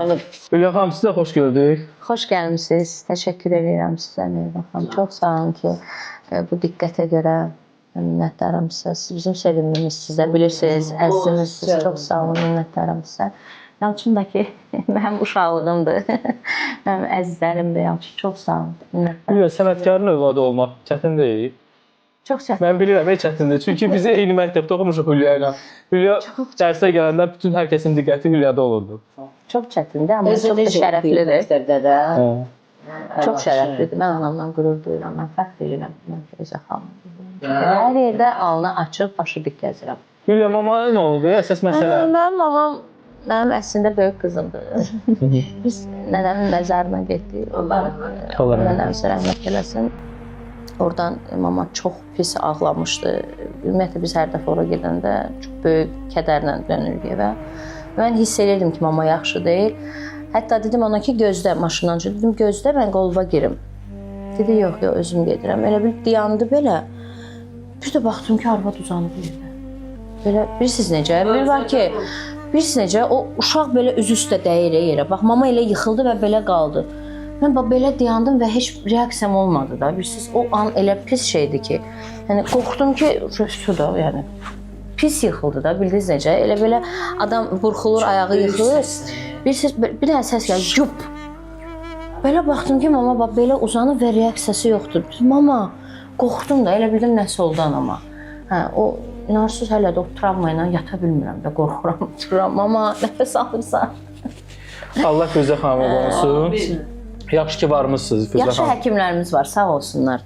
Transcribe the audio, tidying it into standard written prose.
Hülya xanım, sizə xoş gördük. Xoş gəlmisiniz. Təşəkkür edirəm sizə Meyvə xanım. Çox sağ olun ki, bu diqqətə görə minnətdaram sizə. Bizim sevimlimiz sizə, bilirsiniz, əzizimizsiniz. Çox sağ olun, minnətdaram sizə. Yalçın da ki, mənim uşaqlığımdır. Mənim əzizlərimdir Yalçın. Çox sağ olun, minnətdaram. Hülya, sənətkarın övladı olmaq çətin deyil. Çox çətin. Mən bilirəm, çətindir. Çünki biz eyni məktəbdə oxumuşuq Hülya ilə. Hülya dərsə gələndə bütün hər kəsin diqqəti Hülyada olurdu. Çox çətindir, amma çox da şərəflidir. Məktəbdə. Çox şərəflidir. Mən anamdan qürur duyuram, mən fəxr edirəm. Mən Feyzə xanım. Hər yerdə alnı açıq, başı dik gəzirəm. Hülya, mama nə oldu? Əsas məsələ. Mənim mamam mənim əslində böyük qızımdır. Biz nənəmin məzarına getdik. Nənəm rəhmət eləsin. Oradan mama çox pis ağlamışdı. Ümumiyyətlə biz hər dəfə ora gedəndə çox böyük kədərlə dönürük evə. Mən hiss edirdim ki, mama yaxşı deyil. Hətta dedim ona ki, gözlə maşından. Dedim, gözlə, mən qolva girim. Dedi, yox, özüm gedirəm. Elə bir dayandı belə. Bir də baxdım ki, arvad uzanıb yerdə. Belə, bilirsiniz necə? Bir var ki, bilirsiniz necə? O uşaq belə üzü üstə dəyir yerə. Bax, mama elə yıxıldı və belə qaldı. Mən belə dayandım və heç reaksiyam olmadı da. Bilirsiniz, o an elə pis şeydi ki, yəni qorxdum ki, su da, yəni pis yıxıldı da, bildiniz necə? Elə belə adam burxulur, ayağı yıxılır. Bilirsiniz, bir dənə səs gəlir, yup. Belə baxdım ki, mama bax, belə uzanıb və reaksiyası yoxdur. Mama, qorxdum da, elə bildim nəsə oldu anama. Hə, o, inarsız hələ də o travma ilə yata bilmirəm də, qorxuram, otururam. Mama, nəfəs alırsan. Allah Feyzə xanıma olsun. Yaxşı ki, varmışsınız Feyzə xanım. Yaxşı həkimlərimiz var, sağ olsunlar.